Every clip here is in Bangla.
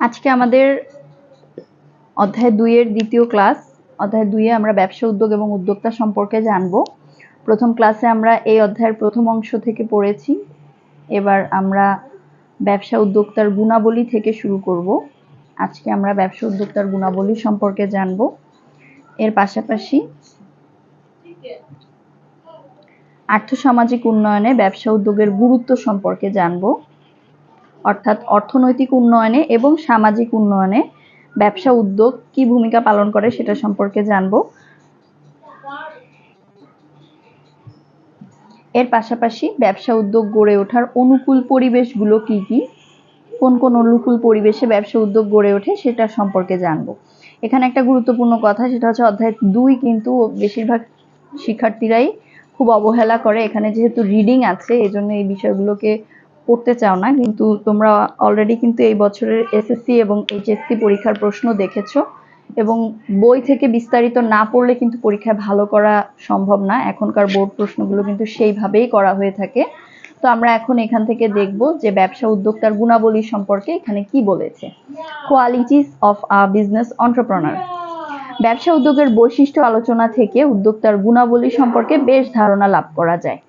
আজকে আমাদের অধ্যায় 2 এর দ্বিতীয় ক্লাস। অধ্যায় 2 এ আমরা ব্যবসা উদ্যোগ এবং উদ্যোক্তা সম্পর্কে জানব। প্রথম ক্লাসে আমরা এই অধ্যায়ের প্রথম অংশ থেকে পড়েছি। এবার আমরা ব্যবসা উদ্যোক্তার গুণাবলী থেকে শুরু করব। আজকে আমরা ব্যবসা উদ্যোক্তার গুণাবলী সম্পর্কে জানব। এর পাশাপাশি আর্থসামাজিক উন্নয়নে ব্যবসা উদ্যোগের গুরুত্ব সম্পর্কে জানব, অর্থাৎ অর্থনৈতিক উন্নয়নে এবং সামাজিক উন্নয়নে ব্যবসা উদ্যোগ কি ভূমিকা পালন করে সেটা সম্পর্কে জানব। এর পাশাপাশি ব্যবসা উদ্যোগ গড়ে ওঠার অনুকূল পরিবেশগুলো কি কি, কোন কোন অনুকূল পরিবেশে ব্যবসা উদ্যোগ গড়ে ওঠে সেটা সম্পর্কে জানব। এখানে একটা গুরুত্বপূর্ণ কথা, সেটা হচ্ছে অধ্যায় 2 কিন্তু বেশিরভাগ শিক্ষার্থীরাই খুব অবহেলা করে। এখানে যেহেতু রিডিং আছে এজন্য এই বিষয়গুলোকে পড়তে চাও না, কিন্তু তোমরা অলরেডি কিন্তু এই বছরের এসএসসি এবং এইচএসসি পরীক্ষার প্রশ্ন দেখেছো এবং বই থেকে বিস্তারিত না পড়লে কিন্তু পরীক্ষায় ভালো করা সম্ভব না। এখনকার বোর্ড প্রশ্নগুলো কিন্তু সেইভাবেই করা হয়ে থাকে। তো আমরা এখন এখান থেকে দেখব যে ব্যবসা উদ্যোক্তার গুণাবলী সম্পর্কে এখানে কি বলেছে। Qualities of a business entrepreneur. ব্যবসা উদ্যোগের বৈশিষ্ট্য আলোচনা থেকে উদ্যোক্তার গুণাবলী সম্পর্কে বেশ ধারণা লাভ করা যায়।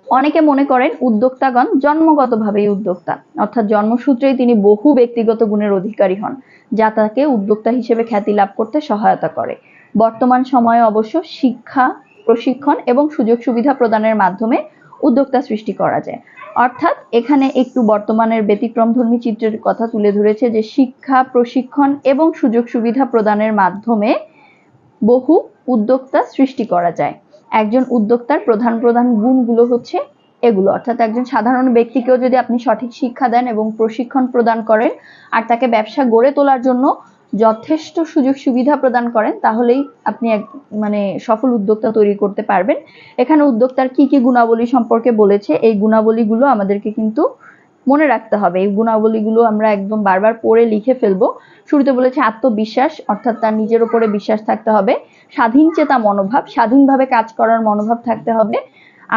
অনেকে মনে করেন উদ্যোক্তাগণ জন্মগতভাবেই উদ্যোক্তা, অর্থাৎ জন্মসূত্রেই তিনি বহু ব্যক্তিগত গুণের অধিকারী হন, যা তাকে উদ্যোক্তা হিসেবে খ্যাতি লাভ করতে সহায়তা করে। বর্তমান সময়ে অবশ্য শিক্ষা, প্রশিক্ষণ এবং সুযোগ সুবিধা প্রদানের মাধ্যমে উদ্যোক্তা সৃষ্টি করা যায়। অর্থাৎ এখানে একটু বর্তমানের ব্যতিক্রমধর্মী চিত্রের কথা তুলে ধরেছে যে শিক্ষা, প্রশিক্ষণ এবং সুযোগ সুবিধা প্রদানের মাধ্যমে বহু উদ্যোক্তা সৃষ্টি করা যায়। একজন উদ্যোক্তার প্রধান প্রধান গুণগুলো হচ্ছে এগুলো, অর্থাৎ একজন সাধারণ ব্যক্তিকেও যদি আপনি সঠিক শিক্ষা দেন এবং প্রশিক্ষণ প্রদান করেন আর তাকে ব্যবসা গড়ে তোলার জন্য যথেষ্ট সুযোগ সুবিধা প্রদান করেন, তাহলেই আপনি এক সফল উদ্যোক্তা তৈরি করতে পারবেন। এখানে উদ্যোক্তার কি কি গুণাবলী সম্পর্কে বলেছে, এই গুণাবলীগুলো আমাদেরকে কিন্তু মনে রাখতে হবে। এই গুণাবলীগুলো আমরা একদম বারবার পড়ে লিখে ফেলবো। শুরুতে বলেছে আত্মবিশ্বাস, অর্থাৎ তার নিজের উপরে বিশ্বাস থাকতে হবে। স্বাধীন চেতা মনোভাব, স্বাধীনভাবে কাজ করার মনোভাব থাকতে হবে।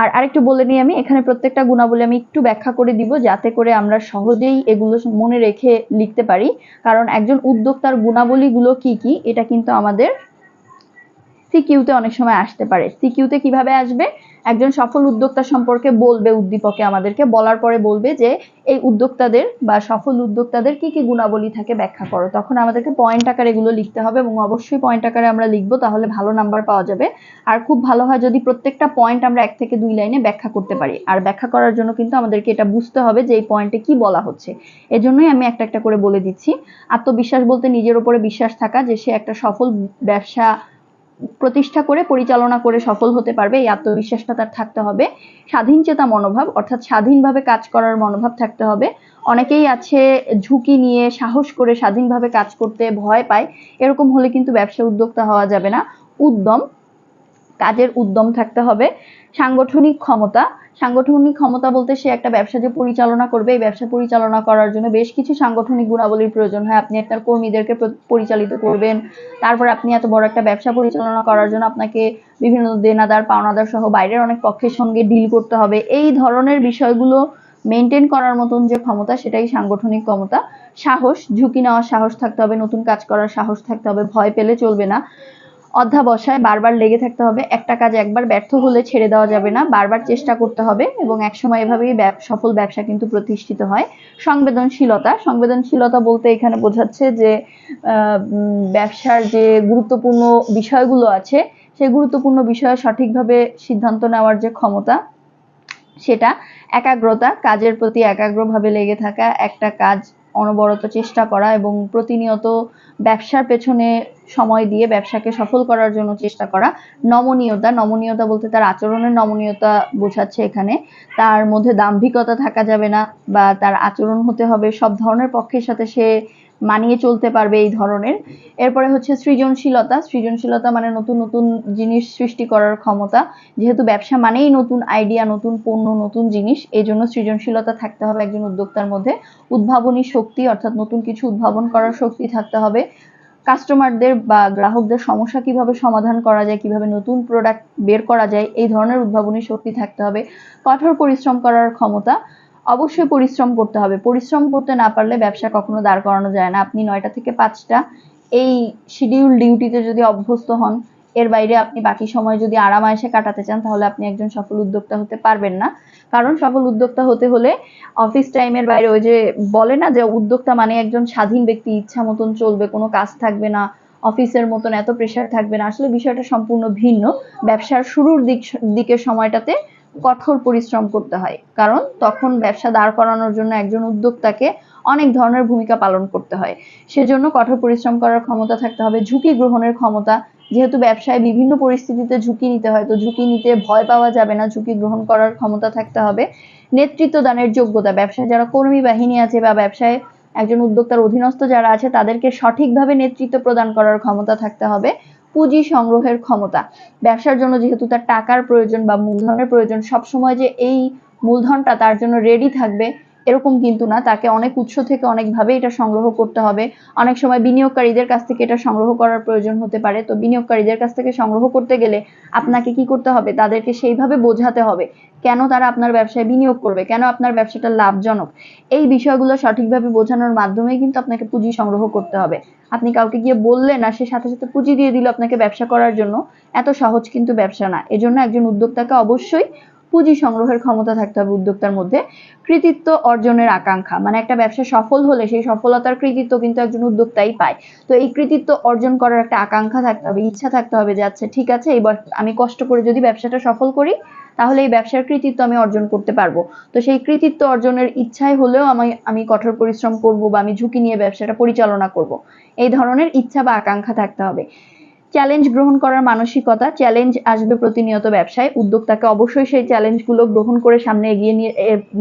আর আরেকটু বলে নিই, আমি এখানে প্রত্যেকটা গুণাবলী আমি একটু ব্যাখ্যা করে দিব যাতে করে আমরা সহজেই এগুলো মনে রেখে লিখতে পারি। কারণ একজন উদ্যোক্তার গুণাবলীগুলো কি কি এটা কিন্তু আমাদের সিকিউতে অনেক সময় আসতে পারে। সিকিউতে কিভাবে আসবে, একজন সফল উদ্যোক্তা সম্পর্কে বলবে উদ্দীপকে, আমাদেরকে বলার পরে বলবে যে এই উদ্যোক্তাদের বা সফল উদ্যোক্তাদের কি কি গুণাবলী থাকে ব্যাখ্যা করো। তখন আমাদেরকে পয়েন্ট আকারে এগুলো লিখতে হবে এবং অবশ্যই পয়েন্ট আকারে আমরা লিখবো, তাহলে ভালো নাম্বার পাওয়া যাবে। আর খুব ভালো হয় যদি প্রত্যেকটা পয়েন্ট আমরা 1 থেকে 2 লাইনে ব্যাখ্যা করতে পারি। আর ব্যাখ্যা করার জন্য কিন্তু আমাদেরকে এটা বুঝতে হবে যে এই পয়েন্টে কি বলা হচ্ছে। এজন্যই আমি একটা একটা করে বলে দিচ্ছি। আত্মবিশ্বাস বলতে নিজের উপরে বিশ্বাস থাকা, যে সে একটা সফল ব্যবসা প্রতিষ্ঠা করে পরিচালনা করে সফল হতে পারবে, এই আত্মবিশ্বাসটা তার থাকতে হবে। স্বাধীন চেতা মনোভাব, অর্থাৎ স্বাধীনভাবে কাজ করার মনোভাব থাকতে হবে। অনেকেই আছে ঝুঁকি নিয়ে সাহস করে স্বাধীনভাবে কাজ করতে ভয় পায়, এরকম হলে কিন্তু ব্যবসা উদ্যোক্তা হওয়া যাবে না। উদ্যম, কাজের উদ্যম থাকতে হবে। সাংগঠনিক ক্ষমতা, সাংগঠনিক ক্ষমতা বলতে সে একটা ব্যবসা যে পরিচালনা করবে, এই ব্যবসা পরিচালনা করার জন্য বেশ কিছু সাংগঠনিক গুণাবলীর প্রয়োজন হয়। আপনি আপনার কর্মীদেরকে পরিচালিত করবেন, তারপর আপনি এত বড় একটা ব্যবসা পরিচালনা করার জন্য আপনাকে বিভিন্ন দেনাদার পাওনাদার সহ বাইরের অনেক পক্ষের সঙ্গে ডিল করতে হবে। এই ধরনের বিষয়গুলো মেনটেন করার মতন যে ক্ষমতা, সেটাই সাংগঠনিক ক্ষমতা। সাহস, ঝুঁকি নেওয়ার সাহস থাকতে হবে, নতুন কাজ করার সাহস থাকতে হবে, ভয় পেলে চলবে না। অধ্যাবসায়, বারবার লেগে থাকতে হবে, একটা কাজ একবার ব্যর্থ হলে ছেড়ে দেওয়া যাবে না, বারবার চেষ্টা করতে হবে এবং একসময় এভাবেই সফল ব্যবসা কিন্তু প্রতিষ্ঠিত হয়। সংবেদনশীলতা, সংবেদনশীলতা বলতে এখানে বোঝাচ্ছে যে ব্যবসার যে গুরুত্বপূর্ণ বিষয়গুলো আছে সেই গুরুত্বপূর্ণ বিষয়ে সঠিকভাবে সিদ্ধান্ত নেওয়ার যে ক্ষমতা সেটা। একাগ্রতা, কাজের প্রতি একাগ্রভাবে লেগে থাকা, একটা কাজ অনবরত চেষ্টা করা এবং প্রতিনিয়ত ব্যবসার পেছনে সময় দিয়ে ব্যবসাকে সফল করার জন্য চেষ্টা করা। নমনীয়তা, নমনীয়তা বলতে তার আচরণের নমনীয়তা বোঝাচ্ছে এখানে। তার মধ্যে দাম্ভিকতা থাকা যাবে না, বা তার আচরণ হতে হবে সব ধরনের পক্ষের সাথে সে মানিয়ে চলতে পারবে এই ধরনের। এরপরে হচ্ছে সৃজনশীলতা, সৃজনশীলতা মানে নতুন নতুন জিনিস সৃষ্টি করার ক্ষমতা। যেহেতু ব্যবসা মানেই নতুন আইডিয়া, নতুন পণ্য, নতুন জিনিস, এই জন্য সৃজনশীলতা থাকতে হবে একজন উদ্যোক্তার মধ্যে। উদ্ভাবনী শক্তি, অর্থাৎ নতুন কিছু উদ্ভাবন করার শক্তি থাকতে হবে। কাস্টমারদের বা গ্রাহকদের সমস্যা কিভাবে সমাধান করা যায়, কিভাবে নতুন প্রোডাক্ট বের করা যায়, এই ধরনের উদ্ভাবনী শক্তি থাকতে হবে। কঠোর পরিশ্রম করার ক্ষমতা, অবশ্যই পরিশ্রম করতে হবে। পরিশ্রম করতে না পারলে ব্যবসা কখনো দাঁড় করানো যায় না। আপনি 9টা থেকে 5টা এই শিডিউল ডিউটিতে যদি অভ্যস্ত হন, এর বাইরে আপনি বাকি সময় যদি আরাম আয়েশে কাটাতে চান, তাহলে আপনি একজন সফল উদ্যোক্তা হতে পারবেন না। কারণ সফল উদ্যোক্তা হতে হলে অফিস টাইমের বাইরে, ওই যে বলে না যে উদ্যোক্তা মানে একজন স্বাধীন ব্যক্তি, ইচ্ছা মতন চলবে, কোনো কাজ থাকবে না, অফিসের মতন এত প্রেশার থাকবে না। আসলে বিষয়টা সম্পূর্ণ ভিন্ন। ব্যবসার শুরুর দিকের সময়টাতে কঠোর পরিশ্রম করতে হয়, কারণ তখন ব্যবসা দাঁড় করানোর জন্য একজন উদ্যোক্তাকে অনেক ধরনের ভূমিকা পালন করতে হয়। সেজন্য কঠোর পরিশ্রম করার ক্ষমতা থাকতে হবে, ঝুঁকি গ্রহণের ক্ষমতা। যেহেতু ব্যবসায় বিভিন্ন পরিস্থিতিতে ঝুঁকি নিতে হয়, তো ঝুঁকি নিতে ভয় পাওয়া যাবে না, ঝুঁকি গ্রহণ করার ক্ষমতা থাকতে হবে। নেতৃত্ব দানের যোগ্যতা, ব্যবসায় যারা কর্মী বাহিনী আছে বা ব্যবসায় একজন উদ্যোক্তার অধীনস্থ যারা আছে তাদেরকে সঠিকভাবে নেতৃত্ব প্রদান করার ক্ষমতা থাকতে হবে। পুঁজি সংগ্রহের ক্ষমতা, ব্যবসার জন্য যেহেতু তার টাকার প্রয়োজন বা মূলধনের প্রয়োজন, সবসময় যে এই মূলধনটা তার জন্য রেডি থাকবে এরকম কিন্তু না, তাকে অনেক উৎস থেকে অনেকভাবে এটা সংগ্রহ করতে হবে। অনেক সময় বিনিয়োগকারীদের কাছ থেকে এটা সংগ্রহ করার প্রয়োজন হতে পারে। তো বিনিয়োগকারীদের কাছ থেকে সংগ্রহ করতে গেলে আপনাকে কি করতে হবে, তাদেরকে সেইভাবে বোঝাতে হবে কেন তারা আপনার ব্যবসায় বিনিয়োগ করবে, কেন আপনার ব্যবসাটা লাভজনক। এই বিষয়গুলো সঠিকভাবে বোঝানোর মাধ্যমেই কিন্তু আপনাকে পুঁজি সংগ্রহ করতে হবে। আপনি কাউকে গিয়ে বললেন আর সে সাথে সাথে পুঁজি দিয়ে দিল আপনাকে ব্যবসা করার জন্য, এত সহজ কিন্তু ব্যবসা না। এজন্য একজন উদ্যোক্তাকে অবশ্যই পুঁজি সংগ্রহের ক্ষমতা থাকতে হবে উদ্যোক্তার মধ্যে। কৃতিত্ব অর্জনের আকাঙ্ক্ষা, মানে একটা ব্যবসা সফল হলে সেই সফলতার কৃতিত্ব কিন্তু একজন উদ্যোক্তাই পায়। তো এই কৃতিত্ব অর্জন করার একটা আকাঙ্ক্ষা থাকতে হবে, ইচ্ছা থাকতে হবে যে আচ্ছা ঠিক আছে, এবার আমি কষ্ট করে যদি ব্যবসাটা সফল করি তাহলে এই ব্যবসার কৃতিত্ব আমি অর্জন করতে পারবো। তো সেই কৃতিত্ব অর্জনের ইচ্ছায় হলেও আমি কঠোর পরিশ্রম করব বা আমি ঝুঁকি নিয়ে ব্যবসাটা পরিচালনা করব, এই ধরনের ইচ্ছা বা আকাঙ্ক্ষা থাকতে হবে। চ্যালেঞ্জ গ্রহণ করার মানসিকতা, চ্যালেঞ্জ আসবে প্রতিনিয়ত ব্যবসায়, উদ্যোক্তাকে অবশ্যই সেই চ্যালেঞ্জগুলো গ্রহণ করে সামনে এগিয়ে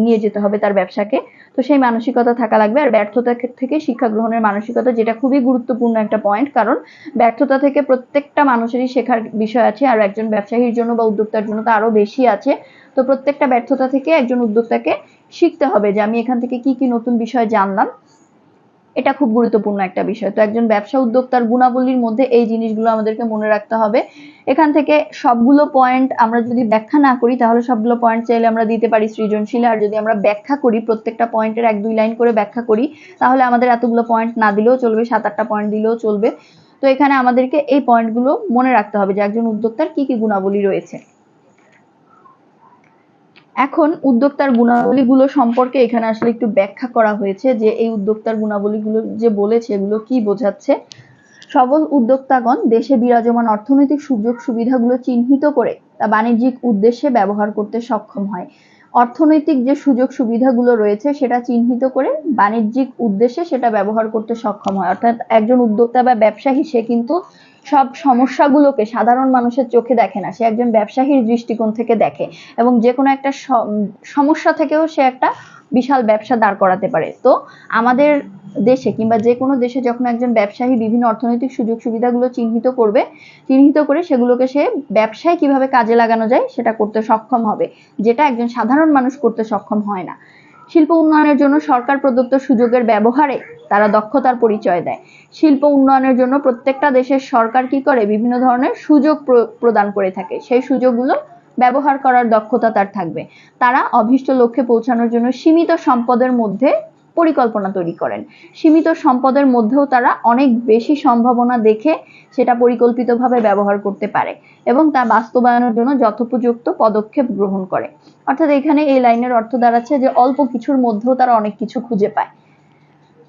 নিয়ে যেতে হবে তার ব্যবসাকে। তো সেই মানসিকতা থাকা লাগবে। আর ব্যর্থতা থেকে শিক্ষা গ্রহণের মানসিকতা, যেটা খুবই গুরুত্বপূর্ণ একটা পয়েন্ট, কারণ ব্যর্থতা থেকে প্রত্যেকটা মানুষেরই শেখার বিষয় আছে, আর একজন ব্যবসায়ীর জন্য বা উদ্যোক্তার জন্য তো আরো বেশি আছে। তো প্রত্যেকটা ব্যর্থতা থেকে একজন উদ্যোক্তাকে শিখতে হবে যে আমি এখান থেকে কি কি নতুন বিষয় জানলাম, এটা খুব গুরুত্বপূর্ণ একটা বিষয়। তো একজন ব্যবসা উদ্যোক্তার গুণাবলীর মধ্যে এই জিনিসগুলো আমাদেরকে মনে রাখতে হবে। এখান থেকে সবগুলো পয়েন্ট আমরা যদি ব্যাখ্যা না করি তাহলে সবগুলো পয়েন্ট চাইলে আমরা দিতে পারি সৃজনশীলে, আর যদি আমরা ব্যাখ্যা করি প্রত্যেকটা পয়েন্টের 1-2 লাইন করে ব্যাখ্যা করি তাহলে আমাদের এতগুলো পয়েন্ট না দিলেও চলবে, 7-8টা পয়েন্ট দিলেও চলবে। তো এখানে আমাদেরকে এই পয়েন্টগুলো মনে রাখতে হবে যে একজন উদ্যোক্তার কি কি গুণাবলী রয়েছে। এখন উদ্যোক্তার গুণাবলীগুলো সম্পর্কে এখানে আসলে একটু ব্যাখ্যা করা হয়েছে যে এই উদ্যোক্তার গুণাবলীগুলো যে বলেছে এগুলো কি বোঝাচ্ছে। সবল উদ্যোক্তাগণ দেশে বিরাজমান অর্থনৈতিক সুযোগ সুবিধাগুলো চিহ্নিত করে তা বাণিজ্যিক উদ্দেশ্যে ব্যবহার করতে সক্ষম হয়। অর্থনৈতিক যে সুযোগ সুবিধাগুলো রয়েছে সেটা চিহ্নিত করে বাণিজ্যিক উদ্দেশ্যে সেটা ব্যবহার করতে সক্ষম হয়। অর্থাৎ একজন উদ্যোক্তা বা ব্যবসায়ী সে কিন্তু সব সমস্যাগুলোকে সাধারণ মানুষের চোখে দেখে না, সে একজন ব্যবসায়ীর দৃষ্টিকোণ থেকে দেখে এবং যে কোনো একটা সমস্যা থেকেও সে একটা বিশাল ব্যবসা দাঁড় করাতে পারে। তো আমাদের দেশে কিংবা যে কোনো দেশে যখন একজন ব্যবসায়ী বিভিন্ন অর্থনৈতিক সুযোগ সুবিধাগুলো চিহ্নিত করে সেগুলোকে সে ব্যবসায় কিভাবে কাজে লাগানো যায় সেটা করতে সক্ষম হবে, যেটা একজন সাধারণ মানুষ করতে সক্ষম হয় না। শিল্প উন্নয়নের জন্য সরকার প্রদত্ত সুযোগের ব্যবহারে তারা দক্ষতার পরিচয় দেয়। শিল্প উন্নয়নের জন্য প্রত্যেকটা দেশের সরকার কি করে, বিভিন্ন ধরনের সুযোগ প্রদান করে থাকে, সেই সুযোগগুলো ব্যবহার করার দক্ষতা তার থাকবে। তারা অভীষ্ট লক্ষ্যে পৌঁছানোর জন্য সীমিত সম্পদের মধ্যে পরিকল্পনা তৈরি করেন। সীমিত সম্পদের মধ্যেও তারা অনেক বেশি সম্ভাবনা দেখে সেটা পরিকল্পিতভাবে ব্যবহার করতে পারে এবং তা বাস্তবায়নের জন্য যথোপযুক্ত পদক্ষেপ গ্রহণ করে। অর্থাৎ এখানে এই লাইনের অর্থ দাঁড়াচ্ছে যে অল্প কিছুর মধ্যেও তারা অনেক কিছু খুঁজে পায়।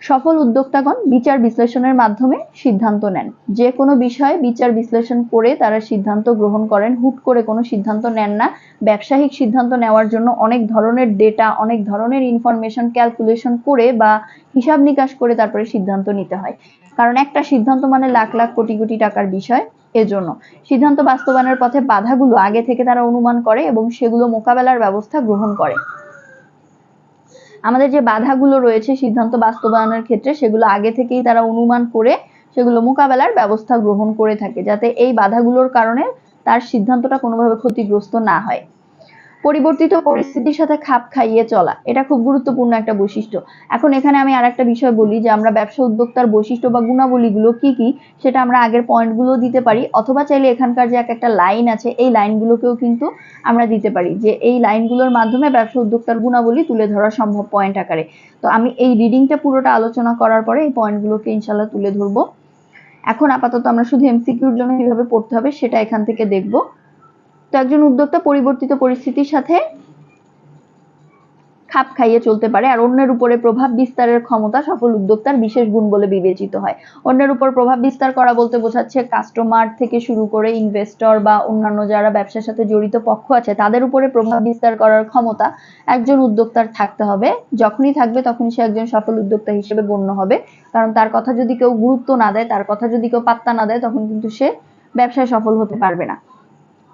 সফল উদ্যোক্তাগণ বিচার বিশ্লেষণের মাধ্যমে সিদ্ধান্ত নেন। যে কোনো বিষয়ে বিচার বিশ্লেষণ করে তারা সিদ্ধান্ত গ্রহণ করেন, হুট করে কোনো সিদ্ধান্ত নেন না। ব্যবসায়িক সিদ্ধান্ত নেওয়ার জন্য অনেক ধরনের ডেটা, অনেক ধরনের ইনফরমেশন ক্যালকুলেশন করে বা হিসাব নিকাশ করে তারপরে সিদ্ধান্ত নিতে হয়, কারণ একটা সিদ্ধান্ত মানে লাখ লাখ কোটি কোটি টাকার বিষয়। এজন্য সিদ্ধান্ত বাস্তবায়নের পথে বাধাগুলো আগে থেকে তারা অনুমান করে এবং সেগুলো মোকাবেলার ব্যবস্থা গ্রহণ করে। আমাদের যে বাধাগুলো রয়েছে সিদ্ধান্ত বাস্তবায়নের ক্ষেত্রে সেগুলো আগে থেকেই তারা অনুমান করে সেগুলো মোকাবেলার ব্যবস্থা গ্রহণ করে থাকে, যাতে এই বাধাগুলোর কারণে তার সিদ্ধান্তটা কোনোভাবে ক্ষতিগ্রস্ত না হয়। পরিবর্তিত পরিস্থিতির সাথে খাপ খাইয়ে চলা, এটা খুব গুরুত্বপূর্ণ একটা বৈশিষ্ট্য। এখন এখানে আমি আরেকটা বিষয় বলি যে আমরা ব্যবসা উদ্যোক্তার বৈশিষ্ট্য বা গুণাবলীগুলো কি কি সেটা আমরা আগের পয়েন্টগুলো দিতে পারি, অথবা চাইলে এখানকার যে একটা লাইন আছে এই লাইনগুলোকেও কিন্তু আমরা দিতে পারি, যে এই লাইনগুলোর মাধ্যমে ব্যবসা উদ্যোক্তার গুণাবলী তুলে ধরা সম্ভব পয়েন্ট আকারে। তো আমি এই রিডিংটা পুরোটা আলোচনা করার পরে এই পয়েন্টগুলোকে ইনশাল্লাহ তুলে ধরবো। এখন আপাতত আমরা শুধু এমসিকিউর জন্য কিভাবে পড়তে হবে সেটা এখান থেকে দেখব। তো একজন উদ্যোক্তা পরিবর্তিত পরিস্থিতির সাথে খাপ খাইয়ে চলতে পারে আর অন্যের উপরে প্রভাব বিস্তারের ক্ষমতা সফল উদ্যোক্তার বিশেষ গুণ বলে বিবেচিত হয়। অন্যের উপর প্রভাব বিস্তার করা বলতে বোঝাচ্ছে কাস্টমার থেকে শুরু করে ইনভেস্টর বা অন্যান্য যারা ব্যবসার সাথে জড়িত পক্ষ আছে তাদের উপরে প্রভাব বিস্তার করার ক্ষমতা একজন উদ্যোক্তার থাকতে হবে। যখনই থাকবে তখনই সে একজন সফল উদ্যোক্তা হিসেবে গণ্য হবে, কারণ তার কথা যদি কেউ গুরুত্ব না দেয়, তার কথা যদি কেউ পাত্তা না দেয়, তখন কিন্তু সে ব্যবসায় সফল হতে পারবে না।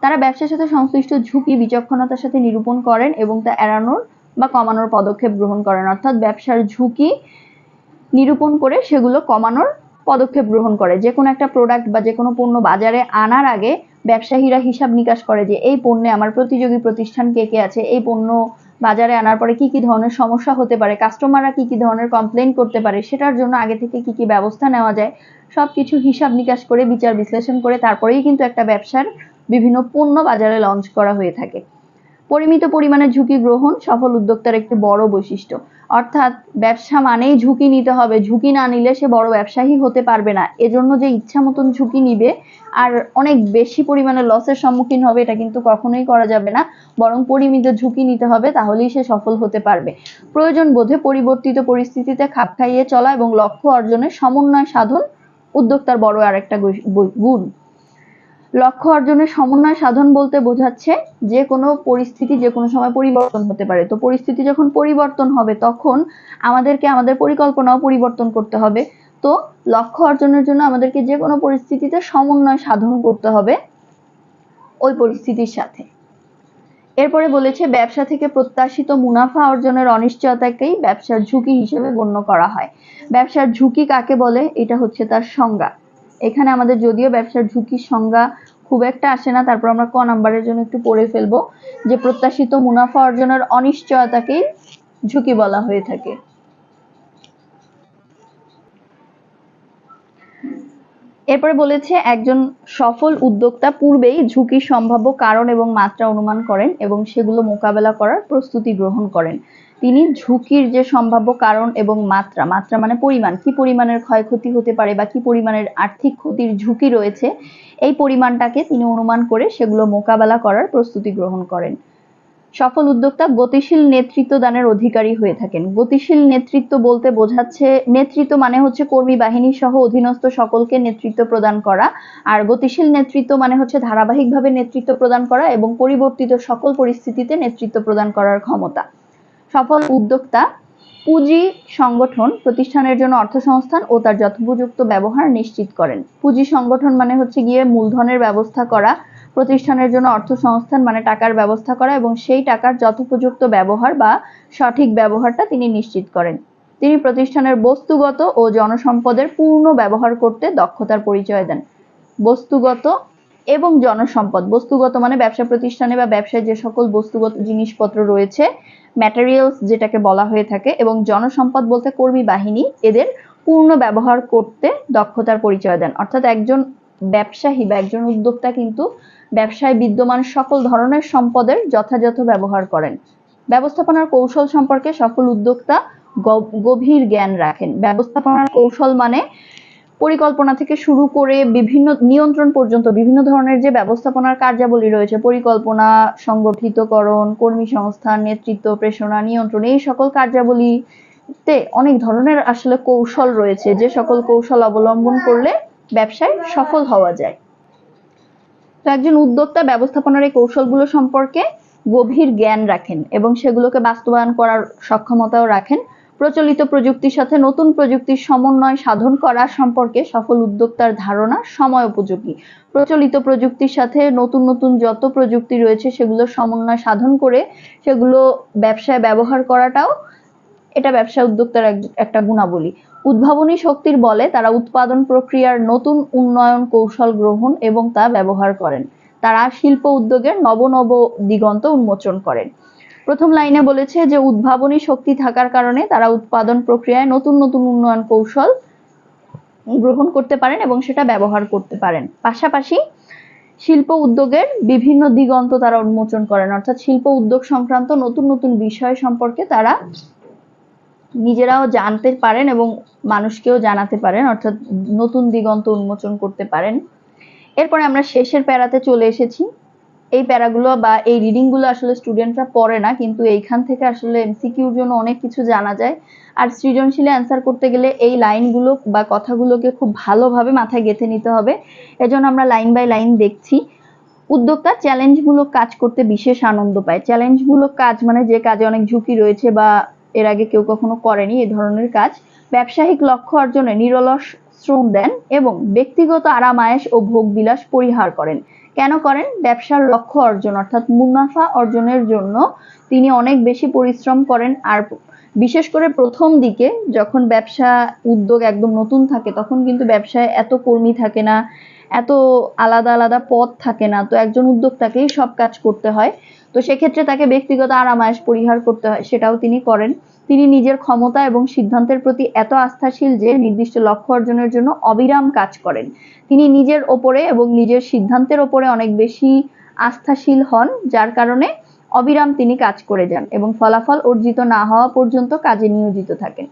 তারা ব্যবসার সাথে সংশ্লিষ্ট ঝুঁকি বিচক্ষণতার সাথে নিরূপণ করেন এবং তা এড়ানোর বা কমানোর পদক্ষেপ গ্রহণ করেন, অর্থাৎ ব্যবসার ঝুঁকি নিরূপণ করে সেগুলো কমানোর পদক্ষেপ গ্রহণ করে। যে কোনো একটা প্রোডাক্ট বা যে কোনো পণ্য বাজারে আনার আগে ব্যবসায়ীরা হিসাব নিকাশ করে যে এই পণ্যে আমার প্রতিযোগী প্রতিষ্ঠান কে কে আছে, এই পণ্য বাজারে আনার পরে কি কি ধরনের সমস্যা হতে পারে, কাস্টমাররা কি কি ধরনের কমপ্লেন করতে পারে, সেটার জন্য আগে থেকে কি কি ব্যবস্থা নেওয়া যায়, সবকিছু হিসাব নিকাশ করে বিচার বিশ্লেষণ করে তারপরেই কিন্তু একটা ব্যবসার বিভিন্ন পণ্য বাজারে লঞ্চ করা হয়ে থাকে। পরিমিত পরিমাণে ঝুঁকি গ্রহণ সফল উদ্যোক্তার একটি বড় বৈশিষ্ট্য, অর্থাৎ ব্যবসা মানেই ঝুঁকি নিতে হবে, ঝুঁকি না নিলে সে বড় ব্যবসায়ী হতে পারবে না। এজন্য যে ইচ্ছা মতন ঝুঁকি নিবে আর অনেক বেশি পরিমাণে লসের সম্মুখীন হবে এটা কিন্তু কখনোই করা যাবে না, বরং পরিমিত ঝুঁকি নিতে হবে, তাহলেই সে সফল হতে পারবে। প্রয়োজন বোধে পরিবর্তিত পরিস্থিতিতে খাপ খাইয়ে চলা এবং লক্ষ্য অর্জনের সমন্বয় সাধন উদ্যোক্তার বড় আরেকটা গুণ। লক্ষ্য অর্জনের সমন্বয় সাধন বলতে বোঝাচ্ছে যে কোনো পরিস্থিতি যে কোনো সময় পরিবর্তন হতে পারে। তো পরিস্থিতি যখন পরিবর্তন হবে তখন আমাদেরকে আমাদের পরিকল্পনাও পরিবর্তন করতে হবে। তো লক্ষ্য অর্জনের জন্য আমাদেরকে যে কোনো পরিস্থিতিতে সমন্বয় সাধন করতে হবে ওই পরিস্থিতির সাথে। এরপরে বলেছে ব্যবসা থেকে প্রত্যাশিত মুনাফা অর্জনের অনিশ্চয়তাকেই ব্যবসার ঝুঁকি হিসেবে গণ্য করা হয়। ব্যবসার ঝুঁকি কাকে বলে এটা হচ্ছে তার সংজ্ঞা। এখানে আমাদের যদিও ব্যবসার ঝুঁকির সংজ্ঞা খুব একটা আসে না, তারপর আমরা ক নাম্বারের জন্য একটু পড়ে ফেলবো যে প্রত্যাশিত মুনাফা অর্জনের অনিশ্চয়তাকেই ঝুঁকি বলা হয়ে থাকে। এরপরে বলেছে একজন সফল উদ্যোক্তা পূর্বেই ঝুঁকির সম্ভাব্য কারণ এবং মাত্রা অনুমান করেন এবং সেগুলো মোকাবেলা করার প্রস্তুতি গ্রহণ করেন। তিনি ঝুঁকির যে সম্ভাব্য কারণ এবং মাত্রা মানে পরিমাণ, কি পরিমাণের ক্ষয়ক্ষতি হতে পারে বা কি পরিমাণের আর্থিক ক্ষতির ঝুঁকি রয়েছে এই পরিমাণটাকে তিনি অনুমান করে সেগুলো মোকাবেলা করার প্রস্তুতি গ্রহণ করেন। সফল উদ্যোক্তা গতিশীল নেতৃত্ব দানের অধিকারী হয়ে থাকেন। গতিশীল নেতৃত্ব বলতে বোঝাচ্ছে, নেতৃত্ব মানে হচ্ছে কর্মী বাহিনী সহ অধীনস্থ সকলকে নেতৃত্ব প্রদান করা, আর গতিশীল নেতৃত্ব মানে হচ্ছে ধারাবাহিকভাবে নেতৃত্ব প্রদান করা এবং পরিবর্তিত সকল পরিস্থিতিতে নেতৃত্ব প্রদান করার ক্ষমতা। সফল উদ্যোক্তা পুঁজি সংগঠন প্রতিষ্ঠানের জন্য অর্থ সংস্থান ও তার যথোপযুক্ত ব্যবহার নিশ্চিত করেন। পুঁজি সংগঠন মানে হচ্ছে গিয়ে মূলধনের ব্যবস্থা করা, প্রতিষ্ঠানের জন্য অর্থ সংস্থান মানে টাকার ব্যবস্থা করা এবং সেই টাকার যথোপযুক্ত ব্যবহার বা সঠিক ব্যবহারটা তিনি নিশ্চিত করেন। তিনি প্রতিষ্ঠানের বস্তুগত ও জনসম্পদের পূর্ণ ব্যবহার করতে দক্ষতার পরিচয় দেন। বস্তুগত এবং জনসম্পদ, বস্তুগত মানে ব্যবসা প্রতিষ্ঠানে বা ব্যবসায় যে সকল বস্তুগত জিনিসপত্র রয়েছে, ম্যাটেরিয়ালস যেটাকে বলা হয়ে থাকে, এবং জনসম্পদ বলতে কর্মী বাহিনী, এদের পূর্ণ ব্যবহার করতে দক্ষতার পরিচয় দেন। অর্থাৎ একজন ব্যবসায়ী বা একজন উদ্যোক্তা কিন্তু ব্যবসায় বিদ্যমান সকল ধরনের সম্পদের যথাযথ ব্যবহার করেন। ব্যবস্থাপনার কৌশল সম্পর্কে সফল উদ্যোক্তা গভীর জ্ঞান রাখেন। ব্যবস্থাপনার কৌশল মানে পরিকল্পনা থেকে শুরু করে বিভিন্ন নিয়ন্ত্রণ পর্যন্ত বিভিন্ন ধরনের যে ব্যবস্থাপনার কার্যাবলী রয়েছে, পরিকল্পনা, সংগঠিতকরণ, কর্মী সংস্থান, নেতৃত্ব, প্রেরণা, নিয়ন্ত্রণ, এই সকল কার্যাবলীতে অনেক ধরনের আসলে কৌশল রয়েছে, যে সকল কৌশল অবলম্বন করলে ব্যবসায় সফল হওয়া যায়। তো একজন উদ্যোক্তা ব্যবস্থাপনার এই কৌশলগুলো সম্পর্কে গভীর জ্ঞান রাখেন এবং সেগুলোকে বাস্তবায়ন করার সক্ষমতাও রাখেন। প্রচলিত প্রযুক্তির সাথে নতুন প্রযুক্তির সমন্বয় সাধন করা সম্পর্কে সফল উদ্যোক্তার ধারণা সময় উপযোগী। প্রচলিত প্রযুক্তির সাথে নতুন নতুন যত প্রযুক্তি রয়েছে সেগুলোর সমন্বয় সাধন করে সেগুলো ব্যবসায় ব্যবহার করাটাও এটা ব্যবসা উদ্যোক্তার একটা গুণাবলী। উদ্ভাবনী শক্তির বলে তারা উৎপাদন প্রক্রিয়ার নতুন উন্নয়ন কৌশল গ্রহণ এবং তা ব্যবহার করেন। তারা শিল্প উদ্যোগের নব নব দিগন্ত উন্মোচন করেন। প্রথম লাইনে বলেছে যে উদ্ভাবনী শক্তি থাকার কারণে তারা উৎপাদন প্রক্রিয়ায় নতুন নতুন উন্নয়ন কৌশল গ্রহণ করতে পারেন এবং সেটা ব্যবহার করতে পারেন। পাশাপাশি শিল্প উদ্যোগের বিভিন্ন দিগন্ত তারা উন্মোচন করেন, অর্থাৎ শিল্প উদ্যোগ সংক্রান্ত নতুন নতুন বিষয় সম্পর্কে তারা নিজেরাও জানতে পারেন এবং মানুষকেও জানাতে পারেন, অর্থাৎ নতুন দিগন্ত উন্মোচন করতে পারেন। এরপরে আমরা শেষের প্যারাতে চলে এসেছি। এই প্যারাগুলো বা এই রিডিং গুলো আসলে স্টুডেন্টরা পড়ে না, কিন্তু এইখান থেকে আসলে এমসিকিউর জন্য অনেক কিছু জানা যায়। আর সৃজনশীলে অ্যান্সার করতে গেলে এই লাইনগুলো বা কথাগুলোকে খুব ভালোভাবে মাথায় গেঁথে নিতে হবে। এজন্য আমরা লাইন বাই লাইন দেখছি। উদ্যোক্তা চ্যালেঞ্জমূলক কাজ করতে বিশেষ আনন্দ পায়। চ্যালেঞ্জমূলক কাজ মানে যে কাজে অনেক ঝুঁকি রয়েছে বা এর আগে কেউ কখনো করেনি এই ধরনের কাজ। ব্যবসায়িক লক্ষ্য অর্জনে নিরলস শ্রম দেন এবং ব্যক্তিগত আরাম আয়েশ ও ভোগবিলাস পরিহার করেন। কেন করেন? ব্যবসার লক্ষ্য অর্জন অর্থাৎ মুনাফা অর্জনের জন্য তিনি অনেক বেশি পরিশ্রম করেন। আর বিশেষ করে প্রথম দিকে যখন ব্যবসা উদ্যোগ একদম নতুন থাকে তখন কিন্তু ব্যবসায় এত কর্মী থাকে না, এত আলাদা আলাদা পদ থাকে না, তো একজন উদ্যোক্তাকেই সব কাজ করতে হয়। তো সেক্ষেত্রে তাকে ব্যক্তিগত আরাম আয়েশ পরিহার করতে হয়, সেটাও তিনি করেন। তিনি নিজের ক্ষমতা এবং সিদ্ধান্তের প্রতি এত আস্থাশীল যে নির্দিষ্ট লক্ষ্য অর্জনের জন্য অবিরাম কাজ করেন। তিনি নিজের ওপরে এবং নিজের সিদ্ধান্তের ওপরে অনেক বেশি আস্থাশীল হন, যার কারণে অবিরাম তিনি কাজ করে যান এবং ফলাফল অর্জিত না হওয়া পর্যন্ত কাজে নিয়োজিত থাকেন।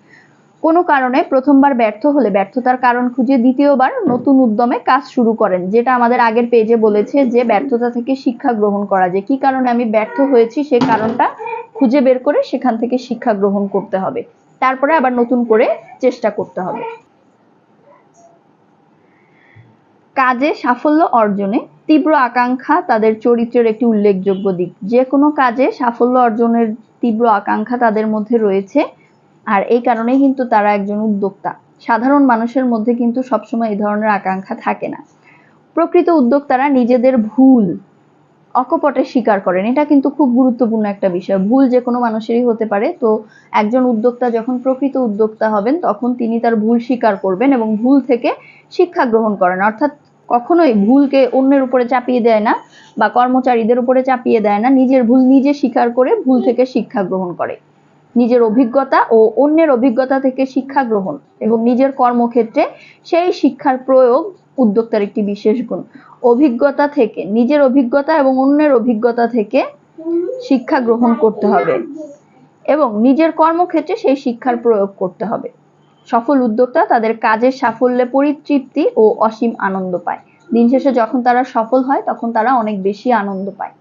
কোনো কারণে প্রথমবার ব্যর্থ হলে ব্যর্থতার কারণ খুঁজে দ্বিতীয়বার নতুন উদ্যমে কাজ শুরু করেন, যেটা আমাদের আগের পেজে বলেছে যে ব্যর্থতা থেকে শিক্ষা গ্রহণ করা, যে কি কারণে আমি ব্যর্থ হয়েছি সেই কারণটা খুঁজে বের করে সেখান থেকে শিক্ষা গ্রহণ করতে হবে, তারপরে আবার নতুন করে চেষ্টা করতে হবে। কাজে সাফল্য অর্জনে তীব্র আকাঙ্ক্ষা তাদের চরিত্রের একটি উল্লেখযোগ্য দিক। যে কোনো কাজে সাফল্য অর্জনের তীব্র আকাঙ্ক্ষা তাদের মধ্যে রয়েছে, আর এই কারণেই কিন্তু তারা একজন উদ্যোক্তা। সাধারণ মানুষের মধ্যে কিন্তু সবসময় এই ধরনের আকাঙ্ক্ষা থাকে না। প্রকৃত উদ্যোক্তারা নিজেদের ভুল অকপটে স্বীকার করেন, এটা কিন্তু খুব গুরুত্বপূর্ণ একটা বিষয়। ভুল যে কোনো মানুষেরই হতে পারে, তো একজন উদ্যোক্তা যখন প্রকৃত উদ্যোক্তা হবেন তখন তিনি তার ভুল স্বীকার করবেন এবং ভুল থেকে শিক্ষা গ্রহণ করেন, অর্থাৎ কখনোই ভুলকে অন্যের উপরে চাপিয়ে দেয় না বা কর্মচারীদের উপরে চাপিয়ে দেয় না, নিজের ভুল নিজে স্বীকার করে ভুল থেকে শিক্ষা গ্রহণ করে। নিজের অভিজ্ঞতা ও অন্যের অভিজ্ঞতা থেকে শিক্ষা গ্রহণ এবং নিজের কর্মক্ষেত্রে সেই শিক্ষার প্রয়োগ উদ্যোক্তার একটি বিশেষ গুণ। অভিজ্ঞতা থেকে, নিজের অভিজ্ঞতা এবং অন্যের অভিজ্ঞতা থেকে শিক্ষা গ্রহণ করতে হবে এবং নিজের কর্মক্ষেত্রে সেই শিক্ষার প্রয়োগ করতে হবে। সফল উদ্যোক্তা তাদের কাজের সাফল্যে পরিতৃপ্তি ও অসীম আনন্দ পায়। দিন শেষে যখন তারা সফল হয় তখন তারা অনেক বেশি আনন্দ পায়।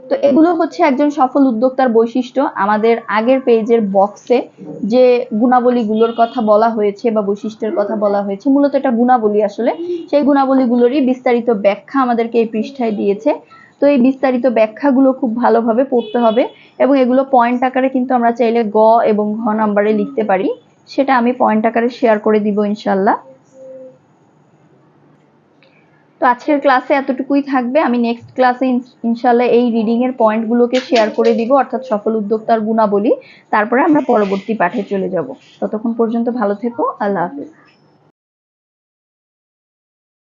তো এগুলো হচ্ছে একজন সফল উদ্যোক্তার বৈশিষ্ট্য। আমাদের আগের পেজের বক্সে যে গুণাবলীগুলোর কথা বলা হয়েছে বা বৈশিষ্ট্যের কথা বলা হয়েছে, মূলত এটা গুণাবলী, আসলে সেই গুণাবলীগুলোরই বিস্তারিত ব্যাখ্যা আমাদেরকে এই পৃষ্ঠায় দিয়েছে। তো এই বিস্তারিত ব্যাখ্যাগুলো খুব ভালোভাবে পড়তে হবে এবং এগুলো পয়েন্ট আকারে কিন্তু আমরা চাইলে গ এবং ঘ নাম্বারে লিখতে পারি, সেটা আমি পয়েন্ট আকারে শেয়ার করে দিব ইনশাল্লাহ। তো আজকের ক্লাসে এতটুকুই থাকবে। আমি নেক্সট ক্লাসে ইনশাল্লাহ এই রিডিং এর পয়েন্টগুলোকে শেয়ার করে দিব, অর্থাৎ সফল উদ্যোক্তার গুণাবলী। তারপরে আমরা পরবর্তী পাঠে চলে যাব। ততক্ষণ পর্যন্ত ভালো থেকো। আল্লাহ হাফেজ।